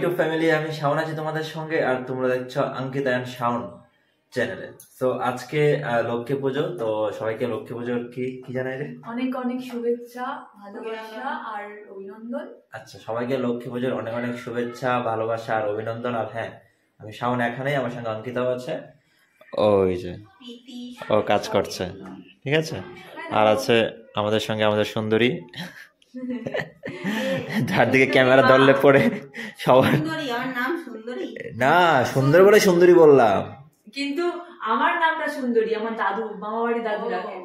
YouTube family, আমি শাওন আছি তোমাদের সঙ্গে, আর তোমরা দেখছো অঙ্কিতা এন্ড শাওন চ্যানেলে। তো আজকে লক্ষ্মী পুজো, তো সবাইকে লক্ষ্মী পুজোর কি কি জানাই রে? অনেক অনেক শুভেচ্ছা, ভালোবাসা আর অভিনন্দন। আচ্ছা, সবাইকে লক্ষ্মী পুজোর অনেক অনেক শুভেচ্ছা, ভালোবাসা আর অভিনন্দন। আর হ্যাঁ, আমি শাওন এখানেই, আমার সঙ্গে অঙ্কিতাও আছে, ওই যে ও কাজ করছে, ঠিক আছে। আর আছে আমাদের সঙ্গে আমাদের সুন্দরী, যার দিকে ক্যামেরা ধরলে পরে সবার না, সুন্দর বলে সুন্দরী বললাম, কিন্তু আমার নামটা সুন্দরী, আমার দাদু মামা বাড়ি দাদু রাখে।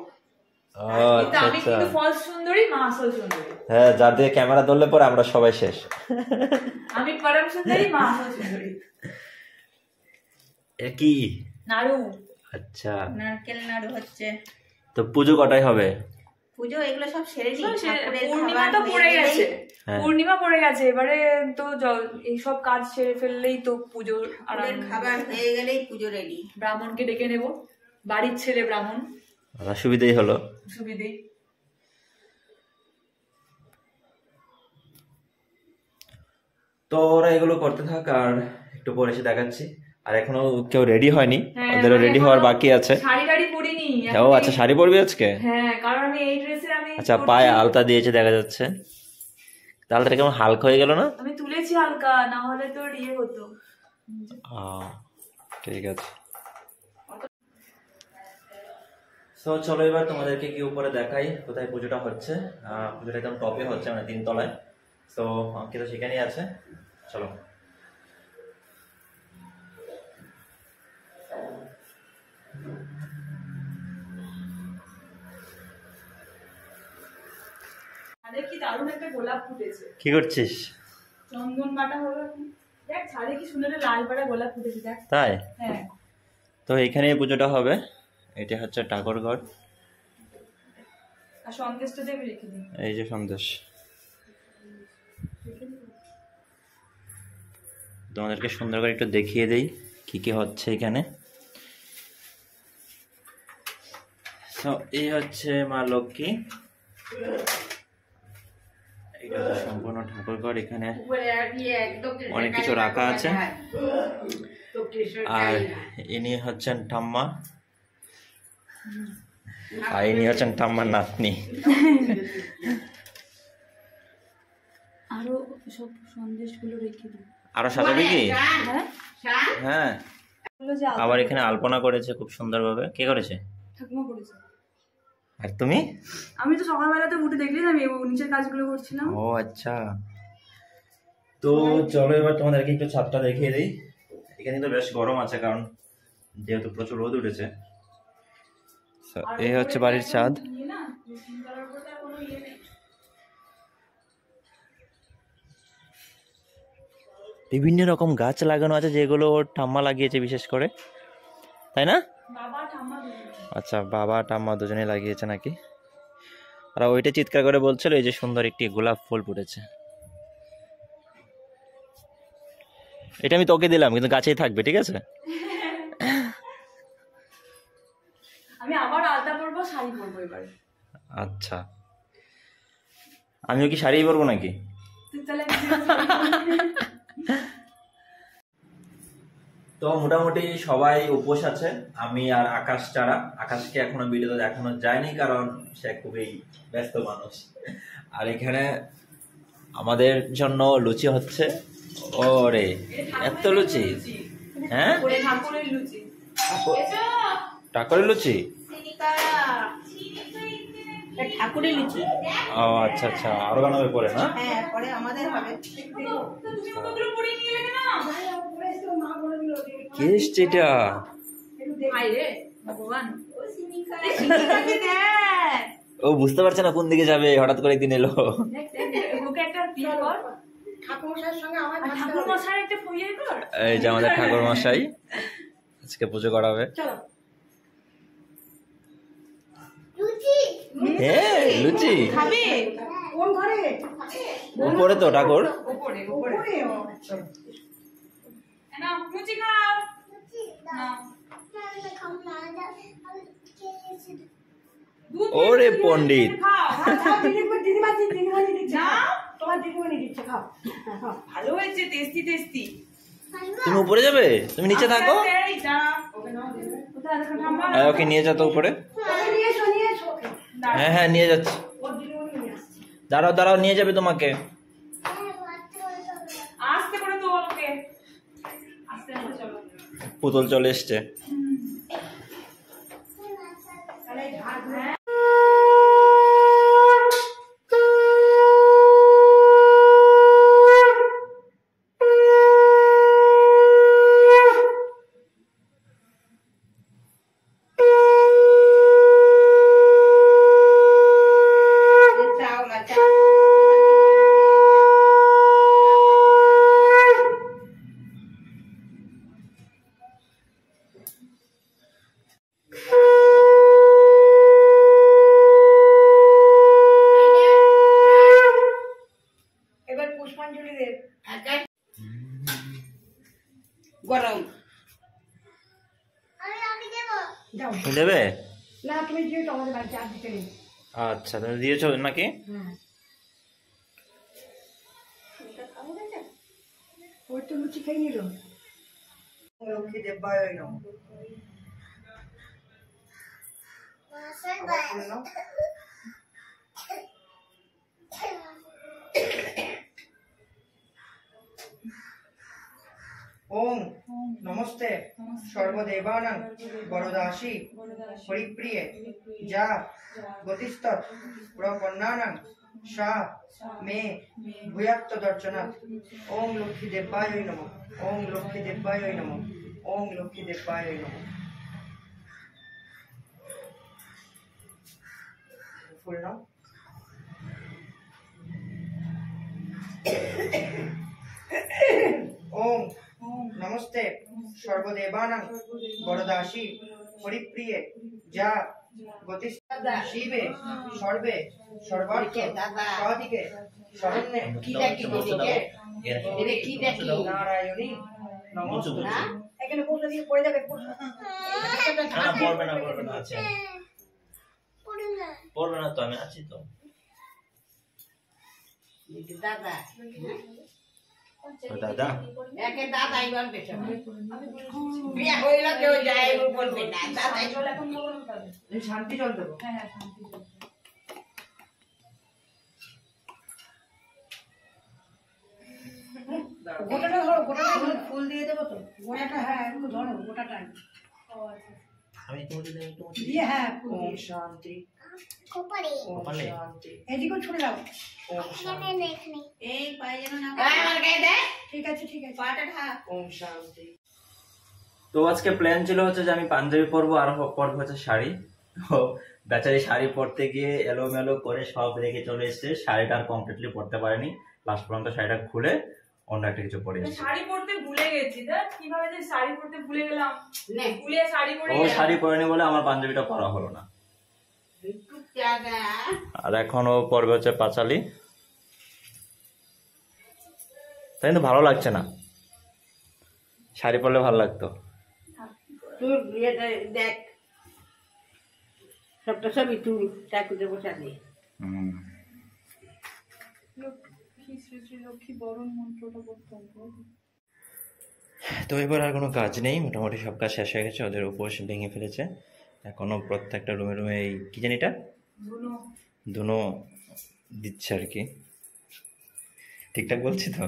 আমি কিন্তু ফলস সুন্দরী, মা আসল সুন্দরী। হ্যাঁ, যার দিকে ক্যামেরা ধরলে পরে আমরা সবাই শেষ। আমি পরম সুন্দরী, মা আসল সুন্দরী। কি নাড়ু? আচ্ছা, নারকেল নাড়ু হচ্ছে। তো পুজো কটাই হবে? পুজো এগুলো সব সেরে দিই। পূর্ণিমা তো পড়ে গেছে, পূর্ণিমা পড়ে গেছে, এবারে তো এইসব কাজ সেরে ফেললেই তো পুজোর খাবার হয়ে গেলেই পুজো রেডি। ব্রাহ্মণকে ডেকে নেব, বাড়ির ছেলে ব্রাহ্মণ, সুবিধেই হলো। সুবিধেই। তো ওরা এগুলো করতে থাক, আর একটু পরে এসে দেখাচ্ছি। আর এখনো কেউ রেডি হয়নি, ওদেরও রেডি হওয়ার বাকি আছে। শাড়ি টাড়ি পরিনি। ও আচ্ছা, শাড়ি পরবি আজকে? হ্যাঁ, কারণ আমি এই ড্রেসে আচ্ছা, পায়ে আলতা দিয়েছে দেখা যাচ্ছে, আলতাটা কেমন হালকা হয়ে গেল না? আমি তুলেছি হালকা, না হলে তো ইয়ে হতো। ঠিক আছে, তো চলো এবার তোমাদেরকে কি উপরে দেখাই কোথায় পুজোটা হচ্ছে। পুজোটা একদম টপে হচ্ছে, মানে 3 তলায়। তো অঙ্কিতা সেখানেই আছে, চলো। কি দারুণ একটা গোলাপ ফুটেছে। কি করছিস? চন্দন বাটা হলো, দেখ ছাদে কি সুন্দর লাল পাড়া গোলাপ ফুটেছে, দেখ। তাই? হ্যাঁ। তো এখানেই পুজোটা হবে, এটা হচ্ছে ঠাকুর ঘর। আর সন্দেশটা দেবে রেখে দিই, এই যে সন্দেশ। তোমাদেরকে সুন্দর করে একটু দেখিয়ে দেই কি কি হচ্ছে এখানে। তো এই হচ্ছে মা লক্ষ্মী, এটা হচ্ছে সম্পূর্ণ ঠাকুর ঘর। এখানে অনেক কিছু রাখা আছে। আর ইনি হচ্ছেন ঠাম্মা, আর ইনি হচ্ছেন ঠাম্মার নাতনি। আরো সব সন্দেশগুলো রেখে দিই। আরো সাজাবি কি? হ্যাঁ, আবার এখানে আলপনা করেছে খুব সুন্দর ভাবে। কে করেছে? ঠাকুমা করেছে। আর তুমি? আমি তো সকালবেলাতে উঠে দেখলি না, আমি নিচের কাজগুলো করছিলাম। ও আচ্ছা, তো চলো এবার তোমাদেরকে একটু ছাদটা দেখিয়ে দিই। এখানে তো বেশ গরম আছে, কারণ যেহেতু প্রচুর রোদ উঠেছে। এই হচ্ছে বাড়ির ছাদ। বিভিন্ন রকম গাছ লাগানো আছে, যেগুলো ওর ঠাম্মা লাগিয়েছে বিশেষ করে, তাই না? আচ্ছা, বাবা ঠাম্মা দুজনে লাগিয়েছে নাকি। আর ওইটা চিৎকার করে বলছিল এই যে সুন্দর একটি গোলাপ ফুল ফুটেছে। এটা আমি তোকে দিলাম, কিন্তু গাছেই থাকবে, ঠিক আছে? আমি আবার আলতা পরবো, শাড়ি পরবো এবার। আচ্ছা, আমিও কি শাড়ি পরবো নাকি? তো মোটামুটি সবাই উপোস আছে, আমি আর আকাশ ছাড়া। আকাশকে এখনো ভিডিওতে দেখানো যায়নি, কারণ সে খুবই ব্যস্ত মানুষ। আর এখানে আমাদের জন্য লুচি হচ্ছে। ওরে, এত লুচি! হ্যাঁ, ঠাকুরের লুচি। ঠাকুরের লুচি। ও আচ্ছা আচ্ছা, আরো বানাবে পরে না? হ্যাঁ, পরে আমাদের হবে। কে এসছে এটা? ও বুঝতে পারছে না কোন দিকে যাবে, হঠাৎ করে একদিন এলো। এই যে আমাদের ঠাকুর মশাই, আজকে পুজো করা হবে। হ্যাঁ, লুচি উপরে তো ঠাকুর। ওরে পণ্ডিত, তোমার দিদিমণি দিচ্ছে, খাও। হ্যাঁ, খাও। ভালো হয়েছে, টেস্টি টেস্টি। তুমি উপরে যাবে, তুমি নিচে থাকো। কোথায় আছে ঠাম্মা? ওকে নিয়ে যাও তো উপরে। ওকে নিয়ে এসো, নিয়ে এসো ওকে। হ্যাঁ হ্যাঁ নিয়ে যাচ্ছি। ওর দিদিমণি নিয়ে আসছে। দাঁড়াও দাঁড়াও, নিয়ে যাবে তোমাকে। আস্তে করে তো ওকে, আস্তে আস্তে চলো। পুতুল চলে এসছে। তাহলে এই ঝাড় ধরে এবার পুষ্পাঞ্জলি দে। গরম যাও। তুমি দেবে? না, তুমি যেহেতু আমাদের বাড়িতে আর দিতে নেই। আচ্ছা, তুমি দিয়েছো নাকি? হ্যাঁ। ওই তো লুচি খেয়ে নিল। লক্ষ্মী দেব্যায় নমঃ। ওম নমস্তে সর্বদেবানাং বরদাসী হরিপ্রিয়ে যা গতিস্তৎ প্রপন্নানাং সা মে ভূয়াত্ত দর্শনাথ। ওম লক্ষ্মী দেব্যায় নমঃ। ওম লক্ষ্মী দেব্যায় নমঃ। ওম লক্ষ্মী দেব্যায় নমঃ। ফুল নাও। ওম নমস্তে সর্বদেবানাং বরদাসী হরিপ্রিয়ে যা গতি শিবে সর্বে সর্বার্থ সদিকে শরণ্যে নারায়ণী নমস্তে। এখানে বসে দিয়ে পড়ে যাবে। পড়বে না পড়বে না, আছে পড়বে না তো, আমি আছি তো। দাদা দাদা একে দাদাই বলবে সবাই। বিয়ে হইলো কেউ যায় বলবে না দাদাই। শান্তি জল দেবো। গোটাটা ধরো, গোটাটা ফুল দিয়ে দেবো তো। গোটাটা, হ্যাঁ একটু ধরো গোটাটাই আমি তোমাকে দিয়ে, হ্যাঁ ফুল ওম দিয়ে। শান্তি ওম কপালে? শান্তি এদিকেও ছুড়ে দাও। ওম শান্তি এই পায়ে যেন না আমার গায়ে দে ঠিক আছে, ঠিক আছে। পাটা ঢাক। ওম শান্তি। তো আজকে প্ল্যান ছিল হচ্ছে যে আমি পাঞ্জাবি পরবো আর পরবো হচ্ছে শাড়ি। তো বেচারি শাড়ি পরতে গিয়ে এলোমেলো করে সব রেখে চলে এসছে, শাড়িটা আর কমপ্লিটলি পরতে পারেনি। লাস্ট পর্যন্ত শাড়িটা খুলে অন্য একটা কিছু পরে এসছে। শাড়ি পরতে ভুলে গেছি, দেখ কিভাবে যে শাড়ি পরতে ভুলে গেলাম। ভুলে শাড়ি পরে ও শাড়ি পরেনি বলে আমার পাঞ্জাবিটা পরা হলো না। আর এখন ও পরবে হচ্ছে পাঁচালি। তাই কিন্তু ভালো লাগছে না, শাড়ি পরলে ভালো লাগতো। তোর বিয়েটা দেখ সবটা সবই তুই ঠাকুরে বসা দিয়ে। তো এবার আর কোনো কাজ নেই, মোটামুটি সব কাজ শেষ হয়ে গেছে। ওদের উপোস ভেঙে ফেলেছে। এখনো প্রত্যেকটা রুমে রুমে এই কি জানি এটা ধুনো দিচ্ছে আর কি। ঠিকঠাক বলছি তো?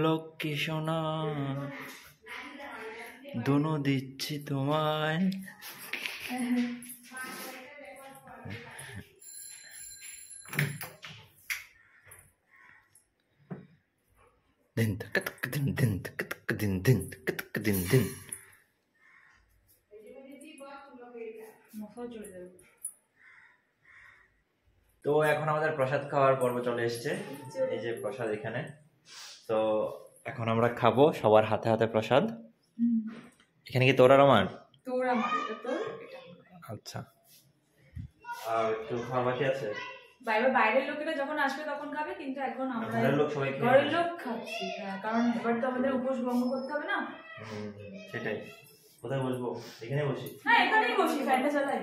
লক্ষ্মী সোনা ধুনো দিচ্ছি তোমায়। দিন তক দিন দিন তক দিন দিন তক দিন দিন। তো এখন আমাদের প্রসাদ খাওয়ার পর্ব চলে এসেছে। এই যে প্রসাদ এখানে। তো এখন আমরা খাবো, সবার হাতে হাতে প্রসাদ। এখানে কি তোর আর আমার? তোর আমার, এটা তোর, এটা আমার। আচ্ছা, আর একটু খাওয়া বাকি আছে। এবার বাইরের লোকেরা যখন আসবে তখন খাবে, কিন্তু এখন আমরা ঘরের লোক সবাই খেয়ে ঘরের নেবে। লোক খাচ্ছি। হ্যাঁ, কারণ এবার তো আমাদের উপোস ভঙ্গ করতে হবে না। সেটাই। কোথায় বসবো? এখানে বসি। হ্যাঁ, এখানেই বসি, ফ্যানটা চালাই।